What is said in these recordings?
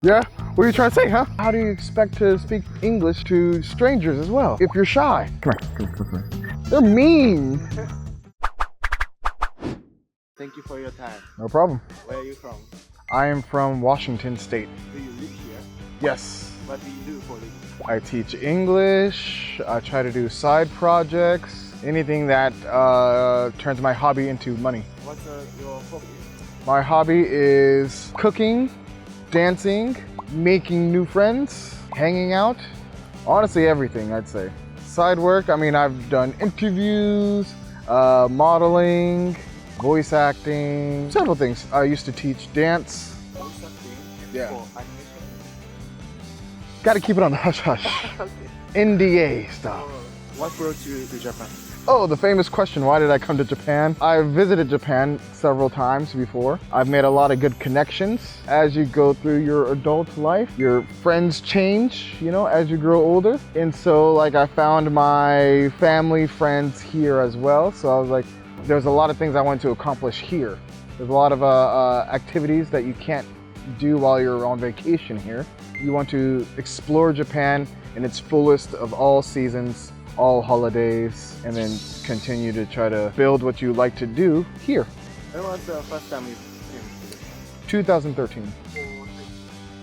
Yeah? What are you trying to say, huh? How do you expect to speak English to strangers as well if you're shy? Come here. They're mean. Thank you for your time. No problem. Where are you from? I am from Washington State. Do you live here? Yes. What do you do for living? I teach English. I try to do side projects. Anything that turns my hobby into money. What's your hobby? My hobby is cooking, dancing, making new friends, hanging out. Honestly, everything, I'd say. Side work, I mean, I've done interviews, modeling, voice acting, several things. I used to teach dance. Voice acting? Yeah. For animation? Gotta keep it on the hush-hush. Okay. NDA stuff. What brought you to Japan? Oh, the famous question, why did I come to Japan? I've visited Japan several times before. I've made a lot of good connections. As you go through your adult life, your friends change, you know, as you grow older. And so, like, I found my family friends here as well. So I was like, there's a lot of things I wanted to accomplish here. There's a lot of activities that you can't do while you're on vacation here. You want to explore Japan in its fullest of all seasons, all holidays, and then continue to try to build what you like to do here. When was the first time you came to Japan? 2013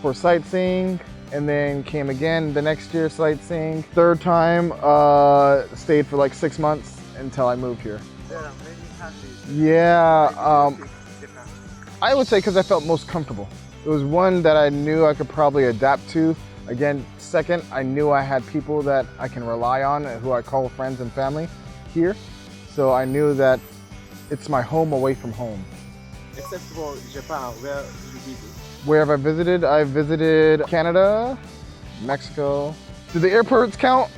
for sightseeing, and then came again the next year sightseeing. Third time, stayed for like 6 months until I moved here. There are many countries. Yeah, Japan. I would say because I felt most comfortable. It was one that I knew I could probably adapt to. Again, second, I knew I had people that I can rely on, who I call friends and family here. So I knew that it's my home away from home. Except for Japan, where did you visit? Where have I visited? I visited Canada, Mexico. Do the airports count?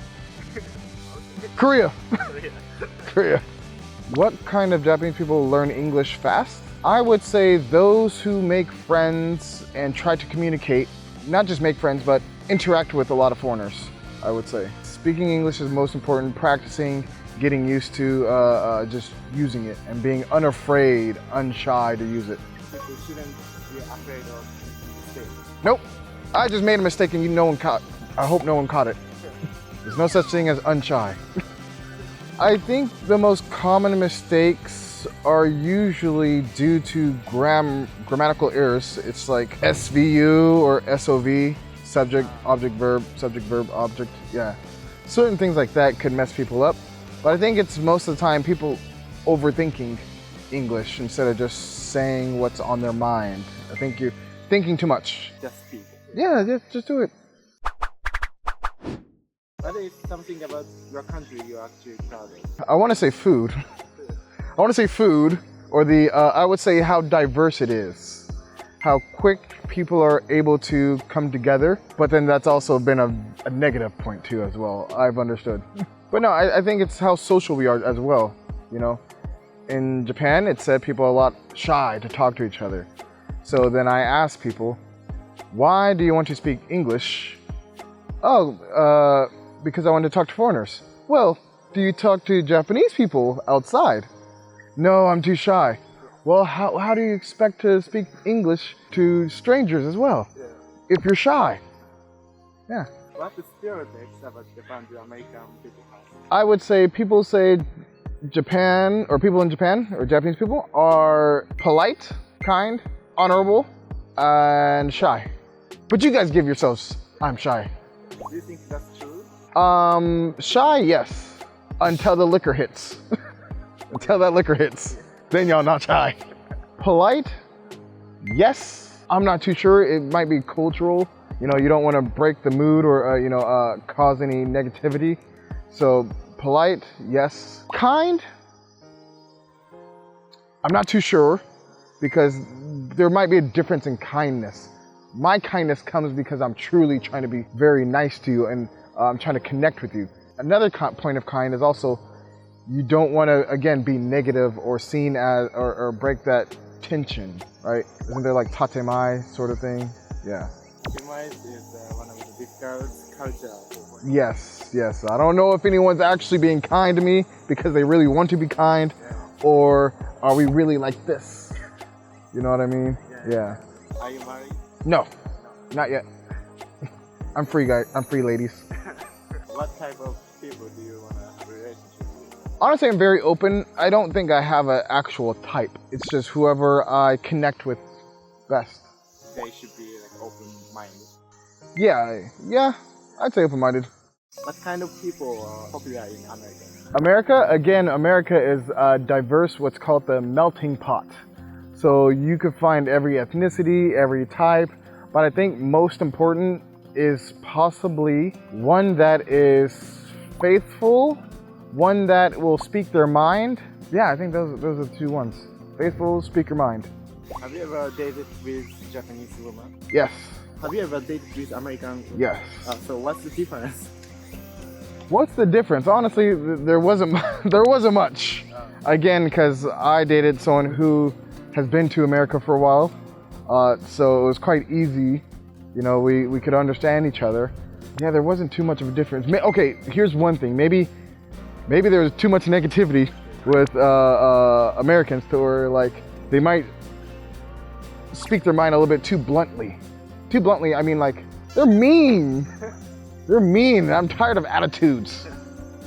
Korea. Korea. What kind of Japanese people learn English fast? I would say those who make friends and try to communicate, not just make friends, but interact with a lot of foreigners, I would say. Speaking English is most important, practicing, getting used to just using it and being unafraid, unshy to use it. People shouldn't be afraid of mistakes. Nope, I just made a mistake and no one caught. I hope no one caught it. There's no such thing as unshy. I think the most common mistakes are usually due to grammatical errors. It's like SVU or SOV, subject, object, verb, object, yeah. Certain things like that could mess people up. But I think it's most of the time people overthinking English instead of just saying what's on their mind. I think you're thinking too much. Just speak. Yeah, just do it. What is something about your country you're actually proud of? I want to say food. I want to say food, or I would say how diverse it is. How quick people are able to come together, but then that's also been a negative point too as well, I've understood. But no, I think it's how social we are as well, you know. In Japan, it said people are a lot shy to talk to each other. So then I asked people, why do you want to speak English? Oh, because I want to talk to foreigners. Well, do you talk to Japanese people outside? No, I'm too shy. Well, how do you expect to speak English to strangers as well if you're shy? Yeah. What stereotypes about Japan do American people have? I would say people say Japan, or people in Japan, or Japanese people, are polite, kind, honorable, and shy. But you guys give yourselves, I'm shy. Do you think that's true? Shy, yes. Until the liquor hits. Until that liquor hits. Then y'all not shy. Polite, yes. I'm not too sure. It might be cultural. You know, you don't want to break the mood or, cause any negativity. So polite, yes. Kind, I'm not too sure because there might be a difference in kindness. My kindness comes because I'm truly trying to be very nice to you and I'm trying to connect with you. Another point of kind is also you don't want to, again, be negative or seen as, or break that tension, right? Isn't there like tatemai sort of thing? Yeah. Tatemai is one of the difficult culture. Yes. I don't know if anyone's actually being kind to me because they really want to be kind, or are we really like this? You know what I mean? Yeah. Are you married? No. Not yet. I'm free, guys. I'm free, ladies. What type of people do you want to have a relationship with? Honestly, I'm very open. I don't think I have an actual type. It's just whoever I connect with best. They should be like open-minded. Yeah, I'd say open-minded. What kind of people are popular in America? America is diverse, what's called the melting pot. So you could find every ethnicity, every type, but I think most important is possibly one that is faithful, one that will speak their mind. Yeah, I think those are the two ones. Faithful, speak your mind. Have you ever dated with Japanese woman? Yes. Have you ever dated with American? Yes. So what's the difference? What's the difference? Honestly, there wasn't much. Again, because I dated someone who has been to America for a while, so it was quite easy. You know, we could understand each other. Yeah, there wasn't too much of a difference. Okay, here's one thing. Maybe there was too much negativity with Americans, to where like they might speak their mind a little bit too bluntly. Too bluntly, I mean like they're mean. They're mean. I'm tired of attitudes.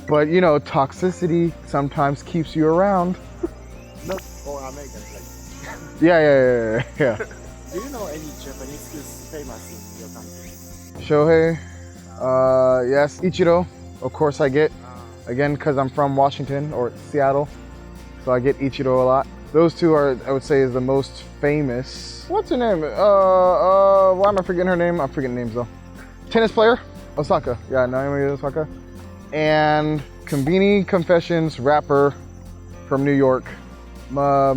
But you know, toxicity sometimes keeps you around. Not all Americans like. Yeah. Do you know any Japanese who's famous in your country? Shohei, yes. Ichiro, of course I get. Again, because I'm from Washington or Seattle, so I get Ichiro a lot. Those two are, I would say, is the most famous. What's her name? Why am I forgetting her name? I'm forgetting names though. Tennis player, Osaka. Yeah, Naomi Osaka. And KONBINI Confessions rapper from New York. My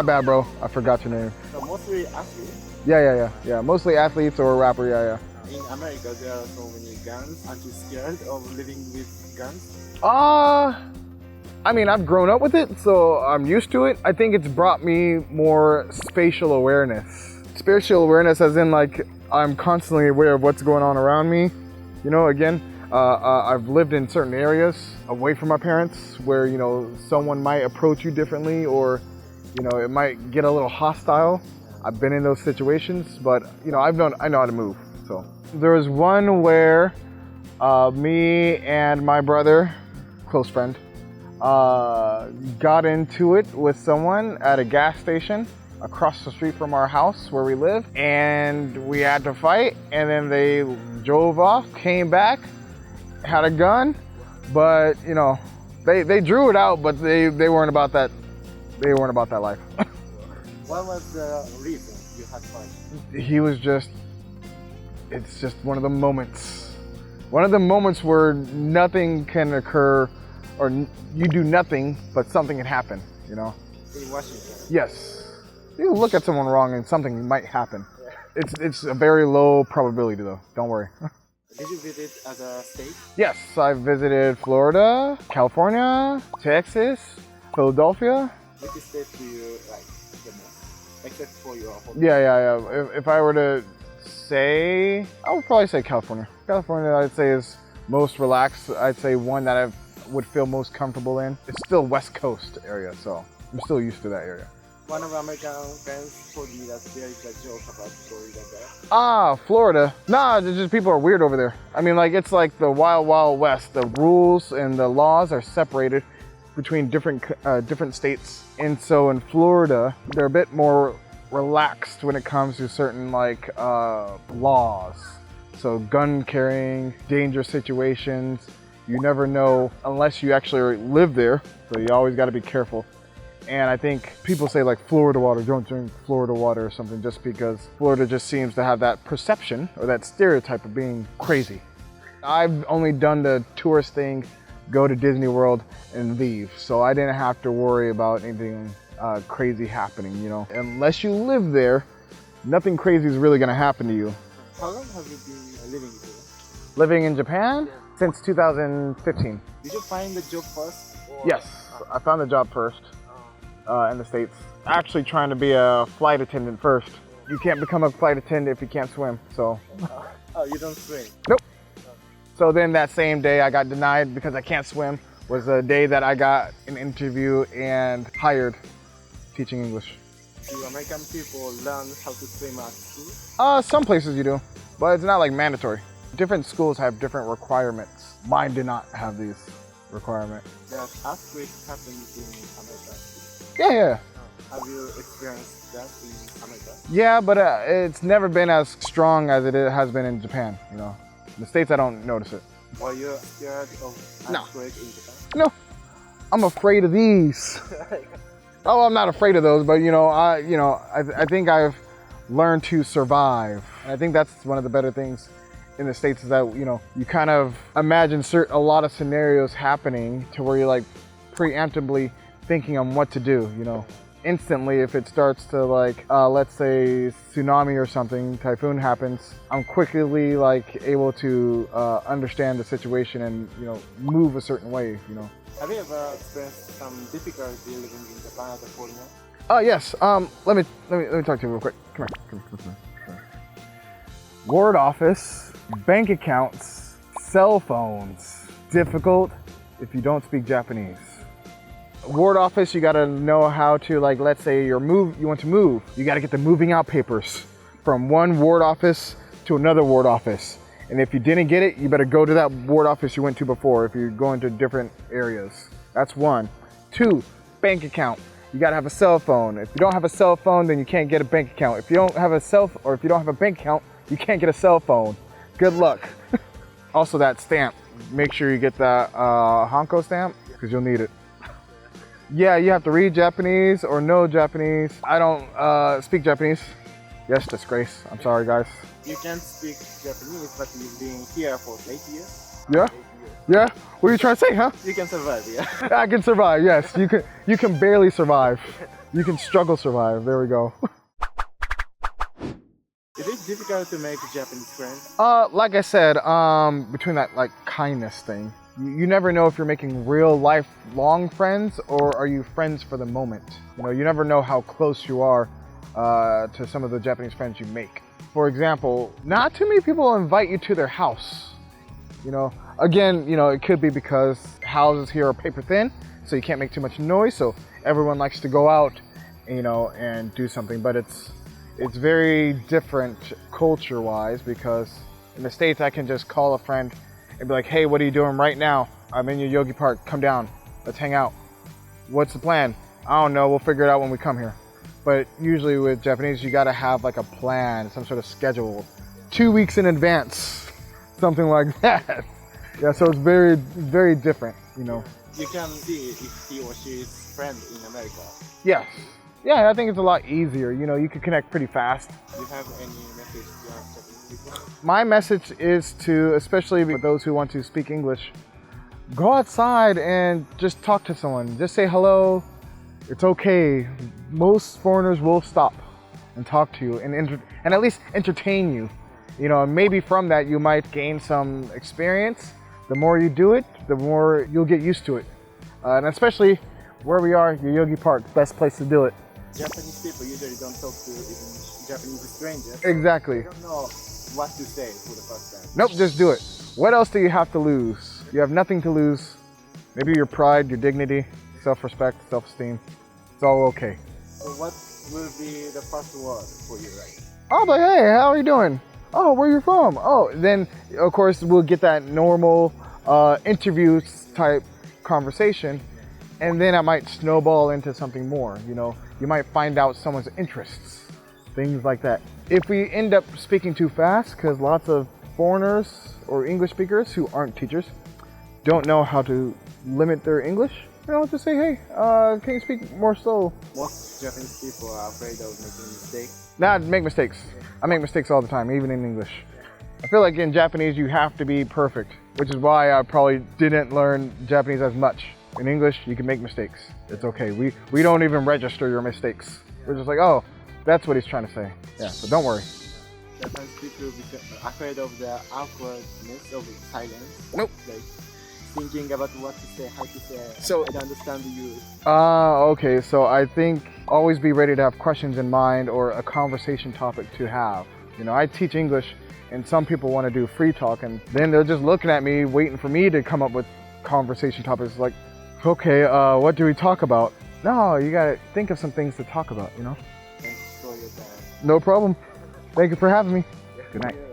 bad, bro. I forgot your name. So mostly athletes. Yeah. Mostly athletes or a rapper. Yeah. In America, there are so many guns. Aren't you scared of living with guns? I mean, I've grown up with it, so I'm used to it. I think it's brought me more spatial awareness. Spatial awareness as in like, I'm constantly aware of what's going on around me. You know, again, I've lived in certain areas away from my parents where, you know, someone might approach you differently or, you know, it might get a little hostile. I've been in those situations, but, you know, I know how to move, so. There was one where me and my brother, close friend, got into it with someone at a gas station across the street from our house where we live, and we had to fight, and then they drove off, came back, had a gun, but you know, they drew it out, but they weren't about that life. What was the reason you had fun? He was just, it's just one of the moments where nothing can occur, or you do nothing, but something can happen, you know? In Washington? Yes. You look at someone wrong and something might happen. It's a very low probability though, don't worry. Did you visit other states? Yes, I visited Florida, California, Texas, Philadelphia. Which state do you like the most? Except for your home? Yeah. If I were to say, I would probably say California. California, I'd say, is most relaxed. I'd say one that I would feel most comfortable in. It's still West Coast area, so I'm still used to that area. One of our American friends told me that there is a joke about Florida there. Ah, Florida. Nah, it's just people are weird over there. I mean, like, it's like the wild, wild west. The rules and the laws are separated between different states. And so in Florida, they're a bit more relaxed when it comes to certain, like, laws. So gun carrying, dangerous situations, you never know unless you actually live there. So you always got to be careful. And I think people say like Florida water, don't drink Florida water or something, just because Florida just seems to have that perception or that stereotype of being crazy. I've only done the tourist thing, go to Disney World and leave. So I didn't have to worry about anything crazy happening, you know. Unless you live there, nothing crazy is really gonna happen to you. How long have you been living here? Living in Japan? Since 2015. Did you find the job first? Or? Yes, I found the job first. In the States. Actually trying to be a flight attendant first. You can't become a flight attendant if you can't swim, so. Oh, you don't swim? Nope. So then that same day I got denied because I can't swim was the day that I got an interview and hired teaching English. Do American people learn how to swim at school? Some places you do, but it's not like mandatory. Different schools have different requirements. Mine did not have these requirements. There's earthquake happens in America. Yeah. Have you experienced that in America? Yeah, but it's never been as strong as it has been in Japan, you know. In the States, I don't notice it. Were you scared of earthquake in Japan? No, I'm afraid of these. Oh, I'm not afraid of those, but I think I've learned to survive. And I think that's one of the better things in the States is that, you kind of imagine a lot of scenarios happening to where you're like preemptively thinking on what to do, Instantly, if it starts to let's say tsunami or something, typhoon happens, I'm quickly able to understand the situation and, move a certain way, Have you ever experienced some difficulty living in Japan as a foreigner? Yes. Let me talk to you real quick. Come here. Ward office, bank accounts, cell phones. Difficult if you don't speak Japanese. Ward office, you gotta know how to let's say you want to move. You gotta get the moving out papers from one ward office to another ward office. And if you didn't get it, you better go to that ward office you went to before if you're going to different areas. That's one. Two, bank account. You gotta have a cell phone. If you don't have a cell phone, then you can't get a bank account. If you don't have a bank account, you can't get a cell phone. Good luck. Also that stamp. Make sure you get that Hanko stamp because you'll need it. Yeah, you have to read Japanese or know Japanese. I don't speak Japanese. Yes, disgrace. I'm sorry, guys. You can't speak Japanese, but you've been here for 8 years? Yeah? 8 years. Yeah? What are you trying to say, huh? You can survive, yeah. I can survive, yes. You can barely survive. You can struggle survive. There we go. Is it difficult to make Japanese friends? Like I said, between that kindness thing, you never know if you're making real lifelong friends or are you friends for the moment. You never know how close you are to some of the Japanese friends you make. For example, not too many people invite you to their house. Again, it could be because houses here are paper thin, so you can't make too much noise. So everyone likes to go out, and do something. But it's very different culture-wise because in the States I can just call a friend and be like, hey, what are you doing right now? I'm in your yogi park. Come down. Let's hang out. What's the plan? I don't know. We'll figure it out when we come here. But usually with Japanese, you gotta have a plan, some sort of schedule, 2 weeks in advance, something like that. Yeah, so it's very, very different, You can see if he or she is friend in America. Yes. Yeah, I think it's a lot easier. You can connect pretty fast. Do you have any message to Japanese people? My message is to, especially with those who want to speak English, go outside and just talk to someone. Just say hello. It's okay. Most foreigners will stop and talk to you and at least entertain you. Maybe from that you might gain some experience. The more you do it, the more you'll get used to it. And especially where we are, your yogi park, best place to do it. Japanese people usually don't talk to even Japanese strangers. Exactly. They don't know what to say for the first time. Nope, just do it. What else do you have to lose? You have nothing to lose. Maybe your pride, your dignity, self-respect, self-esteem. It's all okay. So what will be the first word for you, right? Oh, but hey, how are you doing? Oh, where you from? Oh, then of course we'll get that normal interview type conversation, and then it might snowball into something more. You might find out someone's interests, things like that. If we end up speaking too fast, because lots of foreigners or English speakers who aren't teachers don't know how to limit their English, just say, hey, can you speak more slow? Most Japanese people are afraid of making mistakes. Make mistakes. I make mistakes all the time, even in English. I feel like in Japanese you have to be perfect, which is why I probably didn't learn Japanese as much. In English, you can make mistakes. It's okay. We don't even register your mistakes. We're just like, oh, that's what he's trying to say. Yeah, but don't worry. Japanese people become afraid of the awkwardness of silence. Nope. Thinking about what to say, how to say. So I don't understand you. Okay. So I think always be ready to have questions in mind or a conversation topic to have. I teach English, and some people want to do free talk, and then they're just looking at me, waiting for me to come up with conversation topics. Like, okay, what do we talk about? No, you gotta think of some things to talk about. No problem. Thank you for having me. Good night.